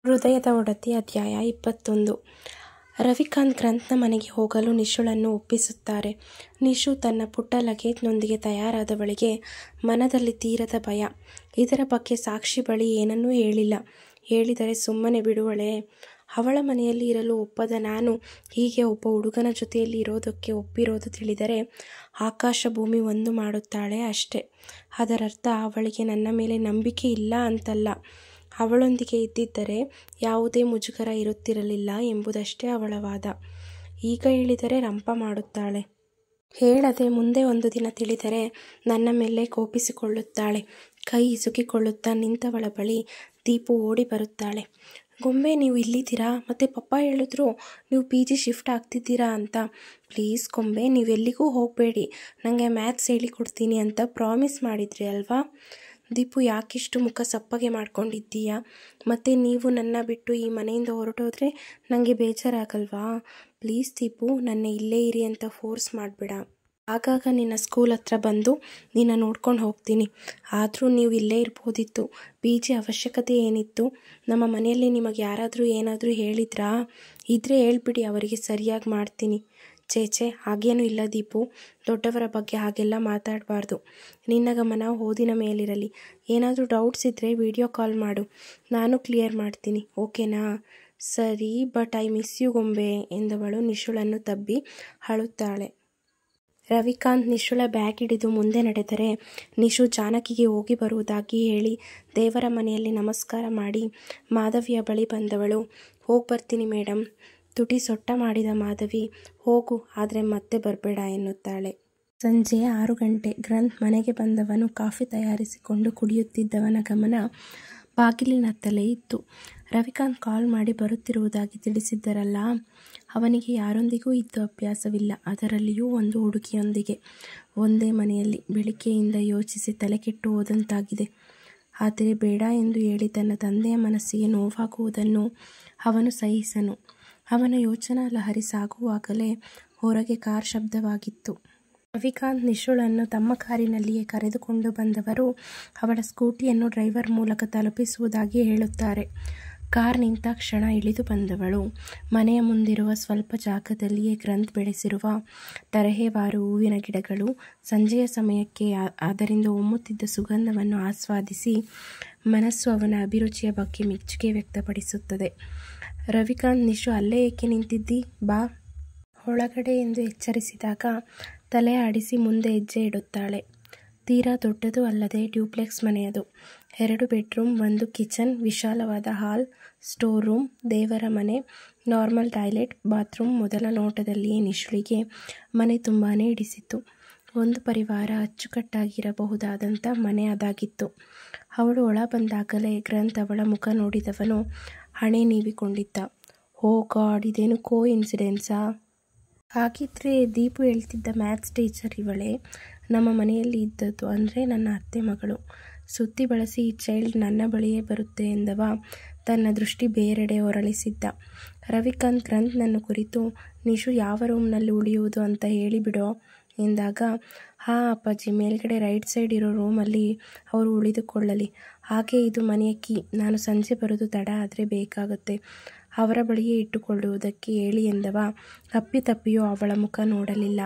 ಹೃದಯದ ಒಡತಿ ಅಧ್ಯಾಯ 21. ರವಿಕಾಂತ್ ಗ್ರಂಥ್ನ ಮನೆಗೆ ಹೋಗಲು ನಿಶುಳನ್ನು ಒಪ್ಪಿಸುತ್ತಾರೆ. ನಿಶು ತನ್ನ ಪುಟ್ಟ ಲಗೇಜ್ನೊಂದಿಗೆ ತಯಾರಾದವಳಿಗೆ ಮನದಲ್ಲಿ ತೀರದ ಭಯ. ಇದರ ಬಗ್ಗೆ ಸಾಕ್ಷಿ ಬಳಿ ಏನನ್ನೂ ಹೇಳಿಲ್ಲ. ಹೇಳಿದರೆ ಸುಮ್ಮನೆ ಬಿಡುವಳೆ? ಅವಳ ಮನೆಯಲ್ಲಿ ಇರಲು ಒಪ್ಪದ ನಾನು ಹೀಗೆ ಒಬ್ಬ ಹುಡುಗನ ಜೊತೆಯಲ್ಲಿ ಇರೋದಕ್ಕೆ ಒಪ್ಪಿರೋದು ತಿಳಿದರೆ ಆಕಾಶ ಭೂಮಿ ಒಂದು ಮಾಡುತ್ತಾಳೆ ಅಷ್ಟೆ. ಅದರರ್ಥ ಅವಳಿಗೆ ನನ್ನ ಮೇಲೆ ನಂಬಿಕೆ ಇಲ್ಲ ಅಂತಲ್ಲ. ಅವಳೊಂದಿಗೆ ಇದ್ದಿದ್ದರೆ ಯಾವುದೇ ಮುಜುಗರ ಇರುತ್ತಿರಲಿಲ್ಲ ಎಂಬುದಷ್ಟೇ ಅವಳ ವಾದ. ಈಗ ಹೇಳಿದರೆ ರಂಪ ಮಾಡುತ್ತಾಳೆ. ಹೇಳದೆ ಮುಂದೆ ಒಂದು ದಿನ ತಿಳಿದರೆ ನನ್ನ ಮೇಲೆ ಕೋಪಿಸಿಕೊಳ್ಳುತ್ತಾಳೆ. ಕೈ ಹಿಸುಕಿಕೊಳ್ಳುತ್ತಾ ನಿಂತವಳ ಬಳಿ ದೀಪು ಓಡಿ ಬರುತ್ತಾಳೆ. ಗೊಂಬೆ, ನೀವು ಇಲ್ಲಿದ್ದೀರಾ? ಮತ್ತು ಪಪ್ಪ ಹೇಳಿದ್ರು ನೀವು PG ಶಿಫ್ಟ್ ಆಗ್ತಿದ್ದೀರಾ ಅಂತ. ಪ್ಲೀಸ್ ಗೊಂಬೆ, ನೀವೆಲ್ಲಿಗೂ ಹೋಗಬೇಡಿ, ನನಗೆ ಮ್ಯಾಥ್ಸ್ ಹೇಳಿಕೊಡ್ತೀನಿ ಅಂತ ಪ್ರಾಮಿಸ್ ಮಾಡಿದ್ರಿ ಅಲ್ವಾ? ದೀಪು, ಯಾಕಿಷ್ಟು ಮುಖ ಸಪ್ಪಗೆ ಮಾಡ್ಕೊಂಡಿದ್ದೀಯಾ? ಮತ್ತು ನೀವು ನನ್ನ ಬಿಟ್ಟು ಈ ಮನೆಯಿಂದ ಹೊರಟೋದ್ರೆ ನನಗೆ ಬೇಜಾರಾಗಲ್ವಾ? ಪ್ಲೀಸ್ ದೀಪು, ನನ್ನ ಇಲ್ಲೇ ಇರಿ ಅಂತ ಫೋರ್ಸ್ ಮಾಡಬೇಡ. ಆಗಾಗ ನಿನ್ನ ಸ್ಕೂಲ್ ಹತ್ರ ಬಂದು ನಿನ್ನ ನೋಡ್ಕೊಂಡು ಹೋಗ್ತೀನಿ. ಆದರೂ ನೀವು ಇಲ್ಲೇ ಇರ್ಬೋದಿತ್ತು. PG ಅವಶ್ಯಕತೆ ಏನಿತ್ತು? ನಮ್ಮ ಮನೆಯಲ್ಲಿ ನಿಮಗೆ ಯಾರಾದರೂ ಏನಾದರೂ ಹೇಳಿದ್ರಾ? ಇದ್ರೆ ಹೇಳ್ಬಿಡಿ, ಅವರಿಗೆ ಸರಿಯಾಗಿ ಮಾಡ್ತೀನಿ. ಚೇಚೆ, ಹಾಗೇನೂ ಇಲ್ಲ ದೀಪು. ದೊಡ್ಡವರ ಬಗ್ಗೆ ಹಾಗೆಲ್ಲ ಮಾತಾಡಬಾರ್ದು. ನಿನ್ನ ಗಮನ ಓದಿನ ಮೇಲಿರಲಿ. ಏನಾದರೂ ಡೌಟ್ಸ್ ಇದ್ದರೆ ವಿಡಿಯೋ ಕಾಲ್ ಮಾಡು, ನಾನು ಕ್ಲಿಯರ್ ಮಾಡ್ತೀನಿ. ಓಕೆನಾ? ಸರಿ, ಬಟ್ ಐ ಮಿಸ್ ಯು ಗೊಂಬೆ ಎಂದವಳು ನಿಶುಳನ್ನು ತಬ್ಬಿ ಅಳುತ್ತಾಳೆ. ರವಿಕಾಂತ್ ನಿಶುಳ ಬ್ಯಾಗ್ ಹಿಡಿದು ಮುಂದೆ ನಡೆದರೆ ನಿಶು ಜಾನಕಿಗೆ ಹೋಗಿ ಬರುವುದಾಗಿ ಹೇಳಿ ದೇವರ ಮನೆಯಲ್ಲಿ ನಮಸ್ಕಾರ ಮಾಡಿ ಮಾಧವಿಯ ಬಳಿ ಬಂದವಳು. ಹೋಗಿ ಬರ್ತೀನಿ ಮೇಡಮ್. ತುಟಿ ಸೊಟ್ಟ ಮಾಡಿದ ಮಾಧವಿ, ಹೋಗು, ಆದರೆ ಮತ್ತೆ ಬರಬೇಡ ಎನ್ನುತ್ತಾಳೆ. ಸಂಜೆ 6 ಗಂಟೆ. ಗ್ರಂಥ್ ಮನೆಗೆ ಬಂದವನು ಕಾಫಿ ತಯಾರಿಸಿಕೊಂಡು ಕುಡಿಯುತ್ತಿದ್ದವನ ಗಮನ ಬಾಗಿಲಿನತ್ತಲೇ ಇತ್ತು. ರವಿಕಾಂತ್ ಕಾಲ್ ಮಾಡಿ ಬರುತ್ತಿರುವುದಾಗಿ ತಿಳಿಸಿದ್ದರಲ್ಲ, ಅವನಿಗೆ ಯಾರೊಂದಿಗೂ ಇದ್ದು ಅಭ್ಯಾಸವಿಲ್ಲ, ಅದರಲ್ಲಿಯೂ ಒಂದು ಹುಡುಗಿಯೊಂದಿಗೆ ಒಂದೇ ಮನೆಯಲ್ಲಿ. ಬೆಳಿಗ್ಗೆಯಿಂದ ಯೋಚಿಸಿ ತಲೆಕೆಟ್ಟು ಹೋದಂತಾಗಿದೆ. ಆದರೆ ಬೇಡ ಎಂದು ಹೇಳಿ ತನ್ನ ತಂದೆಯ ಮನಸ್ಸಿಗೆ ನೋವಾಗುವುದನ್ನು ಅವನು ಸಹಿಸನು. ಅವನ ಯೋಚನಾ ಲಹರಿ ಸಾಗುವಾಗಲೇ ಹೊರಗೆ ಕಾರ್ ಶಬ್ದವಾಗಿತ್ತು. ರವಿಕಾಂತ್ ನಿಶುಳನ್ನು ತಮ್ಮ ಕಾರಿನಲ್ಲಿಯೇ ಕರೆದುಕೊಂಡು ಬಂದವರು ಅವಳ ಸ್ಕೂಟಿಯನ್ನು ಡ್ರೈವರ್ ಮೂಲಕ ತಲುಪಿಸುವುದಾಗಿ ಹೇಳುತ್ತಾರೆ. ಕಾರ್ ನಿಂತ ಕ್ಷಣ ಇಳಿದು ಬಂದವಳು ಮನೆಯ ಮುಂದಿರುವ ಸ್ವಲ್ಪ ಜಾಗದಲ್ಲಿಯೇ ಗ್ರಂಥ್ ಬೆಳೆಸಿರುವ ತರಹೇವಾರು ಹೂವಿನ ಗಿಡಗಳು. ಸಂಜೆಯ ಸಮಯಕ್ಕೆ ಅದರಿಂದ ಹೊಮ್ಮುತ್ತಿದ್ದ ಸುಗಂಧವನ್ನು ಆಸ್ವಾದಿಸಿ ಮನಸ್ಸು ಅವನ ಅಭಿರುಚಿಯ ಬಗ್ಗೆ ಮೆಚ್ಚುಗೆ ವ್ಯಕ್ತಪಡಿಸುತ್ತದೆ. ರವಿಕಾಂತ್, ನಿಶು ಅಲ್ಲೇ ಏಕೆ ನಿಂತಿದ್ದಿ? ಬಾ ಒಳಗಡೆ ಎಂದು ಎಚ್ಚರಿಸಿದಾಗ ತಲೆ ಆಡಿಸಿ ಮುಂದೆ ಹೆಜ್ಜೆ ಇಡುತ್ತಾಳೆ. ತೀರಾ ದೊಡ್ಡದು ಅಲ್ಲದೆ ಡ್ಯೂಪ್ಲೆಕ್ಸ್ ಮನೆಯದು. 2 ಬೆಡ್ರೂಮ್, 1 ಕಿಚನ್, ವಿಶಾಲವಾದ ಹಾಲ್, ಸ್ಟೋರ್ ರೂಮ್, ದೇವರ ಮನೆ, ನಾರ್ಮಲ್ ಟಾಯ್ಲೆಟ್, ಬಾತ್ರೂಮ್. ಮೊದಲ ನೋಟದಲ್ಲಿಯೇ ನಿಶುಳಿಗೆ ಮನೆ ತುಂಬಾ ಹಿಡಿಸಿತು. ಒಂದು ಪರಿವಾರ ಅಚ್ಚುಕಟ್ಟಾಗಿರಬಹುದಾದಂಥ ಮನೆ ಅದಾಗಿತ್ತು. ಅವಳು ಒಳ ಬಂದಾಗಲೇ ಗ್ರಂಥ್ ಅವಳ ಮುಖ ನೋಡಿದವನು ಹಣೆ ನೀವಿಕೊಂಡಿದ್ದ. ಓ ಗಾಡ್, ಇದೇನು ಕೋ ಇನ್ಸಿಡೆನ್ಸಾ? ಹಾಗಿದ್ರೆ ದೀಪು ಹೇಳ್ತಿದ್ದ ಮ್ಯಾಥ್ಸ್ ಟೀಚರ್ ಇವಳೇ? ನಮ್ಮ ಮನೆಯಲ್ಲಿ ಇದ್ದದ್ದು, ಅಂದರೆ ನನ್ನ ಅತ್ತೆ ಮಗಳು. ಸುತ್ತಿ ಬಳಸಿ ಈ ಚೈಲ್ಡ್ ನನ್ನ ಬಳಿಯೇ ಬರುತ್ತೆ ಎಂದವ ತನ್ನ ದೃಷ್ಟಿ ಬೇರೆಡೆ ಹೊರಳಿಸಿದ್ದ. ರವಿಕಾಂತ್ ಗ್ರಂಥ್ನನ್ನು ಕುರಿತು, ನಿಶು ಯಾವ ರೂಮ್ನಲ್ಲಿ ಉಳಿಯುವುದು ಅಂತ ಹೇಳಿಬಿಡೋ ಎಂದಾಗ, ಹಾಂ ಅಪ್ಪಾಜಿ, ಮೇಲ್ಗಡೆ ರೈಟ್ ಸೈಡ್ ಇರೋ ರೂಮಲ್ಲಿ ಅವರು ಉಳಿದುಕೊಳ್ಳಲಿ. ಹಾಗೆ ಇದು ಮನೆಯ ಕೀ. ನಾನು ಸಂಜೆ ಬರೋದು ತಡ ಆದರೆ ಬೇಕಾಗುತ್ತೆ, ಅವರ ಬಳಿಯೇ ಇಟ್ಟುಕೊಳ್ಳುವುದಕ್ಕೆ ಹೇಳಿ ಎಂದವ ಅಪ್ಪಿತಪ್ಪಿಯೂ ಅವಳ ಮುಖ ನೋಡಲಿಲ್ಲ.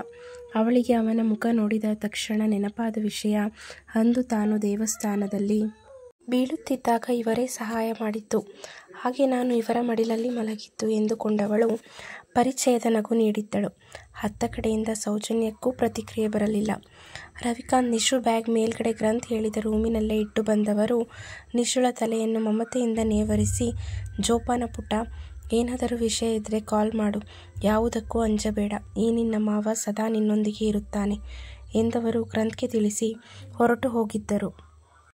ಅವಳಿಗೆ ಅವನ ಮುಖ ನೋಡಿದ ತಕ್ಷಣ ನೆನಪಾದ ವಿಷಯ, ಅಂದು ತಾನು ದೇವಸ್ಥಾನದಲ್ಲಿ ಬೀಳುತ್ತಿದ್ದಾಗ ಇವರೇ ಸಹಾಯ ಮಾಡಿದ್ದು, ಹಾಗೆ ನಾನು ಇವರ ಮಡಿಲಲ್ಲಿ ಮಲಗಿದ್ದು ಎಂದುಕೊಂಡವಳು ಪರಿಚಯದ ನಗು ನೀಡಿದ್ದಳು. ಅತ್ತ ಕಡೆಯಿಂದ ಸೌಜನ್ಯಕ್ಕೂ ಪ್ರತಿಕ್ರಿಯೆ ಬರಲಿಲ್ಲ. ರವಿಕಾಂತ್ ನಿಶು ಬ್ಯಾಗ್ ಮೇಲ್ಗಡೆ ಗ್ರಂಥ್ ಹೇಳಿದ ರೂಮಿನಲ್ಲೇ ಇಟ್ಟು ಬಂದವರು ನಿಶುಳ ತಲೆಯನ್ನು ಮಮತೆಯಿಂದ ನೇವರಿಸಿ, ಜೋಪಾನ ಪುಟ್ಟ, ಏನಾದರೂ ವಿಷಯ ಇದ್ದರೆ ಕಾಲ್ ಮಾಡು, ಯಾವುದಕ್ಕೂ ಅಂಜಬೇಡ, ಈ ನಿನ್ನ ಮಾವ ಸದಾ ನಿನ್ನೊಂದಿಗೆ ಇರುತ್ತಾನೆ ಎಂದವರು ಗ್ರಂಥ್ಗೆ ತಿಳಿಸಿ ಹೊರಟು ಹೋಗಿದ್ದರು.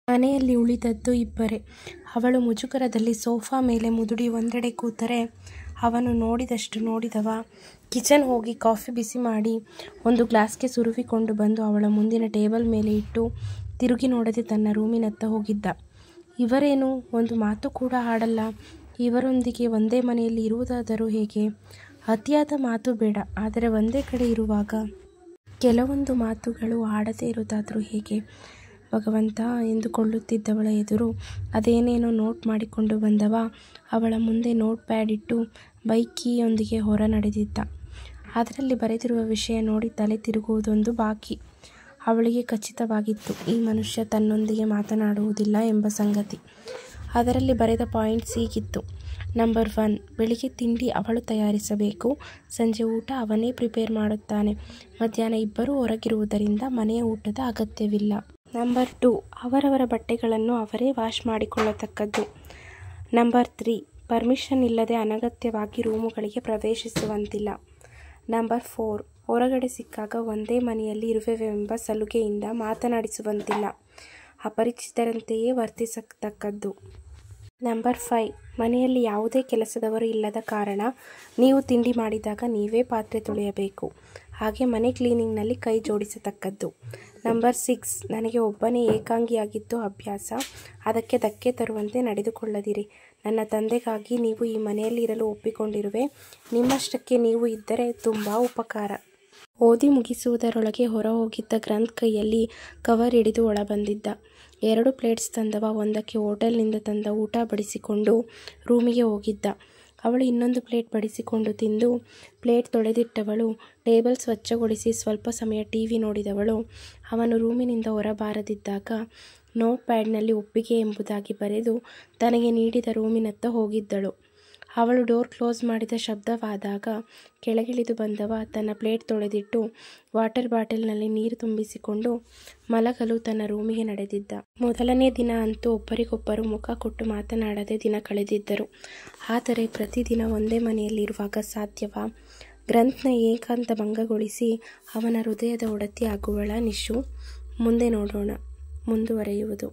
ಮನೆಯಲ್ಲಿ ಉಳಿದದ್ದು ಇಬ್ಬರೇ. ಅವಳು ಮುಜುಗರದಲ್ಲಿ ಸೋಫಾ ಮೇಲೆ ಮುದುಡಿ ಒಂದೆಡೆ ಕೂತರೆ ಅವನು ನೋಡಿದಷ್ಟು ನೋಡಿದವ ಕಿಚನ್ ಹೋಗಿ ಕಾಫಿ ಬಿಸಿ ಮಾಡಿ ಒಂದು ಗ್ಲಾಸ್ಗೆ ಸುರುವಿಕೊಂಡು ಬಂದು ಅವಳ ಮುಂದಿನ ಟೇಬಲ್ ಮೇಲೆ ಇಟ್ಟು ತಿರುಗಿ ನೋಡದೆ ತನ್ನ ರೂಮಿನತ್ತ ಹೋಗಿದ್ದ. ಇವರೇನು ಒಂದು ಮಾತು ಕೂಡ ಆಡಲ್ಲ? ಇವರೊಂದಿಗೆ ಒಂದೇ ಮನೆಯಲ್ಲಿ ಇರುವುದಾದರೂ ಹೇಗೆ? ಅತಿಯಾದ ಮಾತು ಬೇಡ, ಆದರೆ ಒಂದೇ ಕಡೆ ಇರುವಾಗ ಕೆಲವೊಂದು ಮಾತುಗಳು ಆಡದೇ ಇರುವುದಾದರೂ ಹೇಗೆ? ಭಗವಂತ ಎಂದುಕೊಳ್ಳುತ್ತಿದ್ದವಳ ಎದುರು ಅದೇನೇನೋ ನೋಟ್ ಮಾಡಿಕೊಂಡು ಬಂದವ ಅವಳ ಮುಂದೆ ನೋಟ್ ಪ್ಯಾಡ್ ಇಟ್ಟು ಬೈಕ್ ಕೀಯೊಂದಿಗೆ ಹೊರ ನಡೆದಿದ್ದ. ಅದರಲ್ಲಿ ಬರೆದಿರುವ ವಿಷಯ ನೋಡಿ ತಲೆ ತಿರುಗುವುದೊಂದು ಬಾಕಿ. ಅವಳಿಗೆ ಖಚಿತವಾಗಿತ್ತು ಈ ಮನುಷ್ಯ ತನ್ನೊಂದಿಗೆ ಮಾತನಾಡುವುದಿಲ್ಲ ಎಂಬ ಸಂಗತಿ. ಅದರಲ್ಲಿ ಬರೆದ ಪಾಯಿಂಟ್ಸ್ ಹೀಗಿತ್ತು. ನಂಬರ್ 1, ಬೆಳಿಗ್ಗೆ ತಿಂಡಿ ಅವಳು ತಯಾರಿಸಬೇಕು, ಸಂಜೆ ಊಟ ಅವನೇ ಪ್ರಿಪೇರ್ ಮಾಡುತ್ತಾನೆ, ಮಧ್ಯಾಹ್ನ ಇಬ್ಬರೂ ಹೊರಗಿರುವುದರಿಂದ ಮನೆಯ ಊಟದ ಅಗತ್ಯವಿಲ್ಲ. ನಂಬರ್ 2, ಅವರವರ ಬಟ್ಟೆಗಳನ್ನು ಅವರೇ ವಾಶ್ ಮಾಡಿಕೊಳ್ಳತಕ್ಕದ್ದು. ನಂಬರ್ 3, ಪರ್ಮಿಷನ್ ಇಲ್ಲದೆ ಅನಗತ್ಯವಾಗಿ ರೂಮುಗಳಿಗೆ ಪ್ರವೇಶಿಸುವಂತಿಲ್ಲ. ನಂಬರ್ 4, ಹೊರಗಡೆ ಸಿಕ್ಕಾಗ ಒಂದೇ ಮನೆಯಲ್ಲಿ ಇರುವೆವೆಂಬ ಸಲುಗೆಯಿಂದ ಮಾತನಾಡಿಸುವಂತಿಲ್ಲ, ಅಪರಿಚಿತರಂತೆಯೇ ವರ್ತಿಸತಕ್ಕದ್ದು. ನಂಬರ್ 5, ಮನೆಯಲ್ಲಿ ಯಾವುದೇ ಕೆಲಸದವರು ಇಲ್ಲದ ಕಾರಣ ನೀವು ತಿಂಡಿ ಮಾಡಿದಾಗ ನೀವೇ ಪಾತ್ರೆ ತೊಳೆಯಬೇಕು, ಹಾಗೆ ಮನೆ ಕ್ಲೀನಿಂಗ್ನಲ್ಲಿ ಕೈ ಜೋಡಿಸತಕ್ಕದ್ದು. ನಂಬರ್ 6, ನನಗೆ ಒಬ್ಬನೇ ಏಕಾಂಗಿಯಾಗಿದ್ದು ಅಭ್ಯಾಸ, ಅದಕ್ಕೆ ಧಕ್ಕೆ ತರುವಂತೆ ನಡೆದುಕೊಳ್ಳದಿರಿ. ನನ್ನ ತಂದೆಗಾಗಿ ನೀವು ಈ ಮನೆಯಲ್ಲಿ ಇರಲು ಒಪ್ಪಿಕೊಂಡಿರುವೆ, ನಿಮ್ಮಷ್ಟಕ್ಕೆ ನೀವು ಇದ್ದರೆ ತುಂಬ ಉಪಕಾರ. ಓದಿ ಮುಗಿಸುವುದರೊಳಗೆ ಹೊರ ಹೋಗಿದ್ದ ಗ್ರಂಥ್ ಕೈಯಲ್ಲಿ ಕವರ್ ಹಿಡಿದು ಒಳಬಂದಿದ್ದ. 2 ಪ್ಲೇಟ್ಸ್ ತಂದವ ಒಂದಕ್ಕೆ ಹೋಟೆಲ್ನಿಂದ ತಂದ ಊಟ ಬಡಿಸಿಕೊಂಡು ರೂಮಿಗೆ ಹೋಗಿದ್ದ. ಅವಳು ಇನ್ನೊಂದು ಪ್ಲೇಟ್ ಬಡಿಸಿಕೊಂಡು ತಿಂದು ಪ್ಲೇಟ್ ತೊಳೆದಿಟ್ಟವಳು. ಟೇಬಲ್ ಸ್ವಚ್ಛಗೊಳಿಸಿ ಸ್ವಲ್ಪ ಸಮಯ ಟಿವಿ ನೋಡಿದವಳು. ಅವನು ರೂಮಿನಿಂದ ಹೊರಬಾರದಿದ್ದಾಗ ನೋಟ್ ಪ್ಯಾಡ್ನಲ್ಲಿ ಒಪ್ಪಿಗೆ ಎಂಬುದಾಗಿ ಬರೆದು ತನಗೆ ನೀಡಿದ ರೂಮಿನತ್ತ ಹೋಗಿದ್ದಳು. ಅವಳು ಡೋರ್ ಕ್ಲೋಸ್ ಮಾಡಿದ ಶಬ್ದವಾದಾಗ ಕೆಳಗಿಳಿದು ಬಂದವ ತನ್ನ ಪ್ಲೇಟ್ ತೊಳೆದಿಟ್ಟು ವಾಟರ್ ಬಾಟಲ್ನಲ್ಲಿ ನೀರು ತುಂಬಿಸಿಕೊಂಡು ಮಲಗಲು ತನ್ನ ರೂಮಿಗೆ ನಡೆದಿದ್ದ. ಮೊದಲನೇ ದಿನ ಅಂತೂ ಒಬ್ಬರಿಗೊಬ್ಬರು ಮುಖ ಕೊಟ್ಟು ಮಾತನಾಡದೆ ದಿನ ಕಳೆದಿದ್ದರು. ಆದರೆ ಪ್ರತಿದಿನ ಒಂದೇ ಮನೆಯಲ್ಲಿರುವಾಗ ಸಾಧ್ಯವಾ? ಗ್ರಂಥ್ನ ಏಕಾಂತ ಭಂಗಗೊಳಿಸಿ ಅವನ ಹೃದಯದ ಒಡತಿ ಆಗುವಳ ನಿಶು? ಮುಂದೆ ನೋಡೋಣ. ಮುಂದುವರೆಯುವುದು.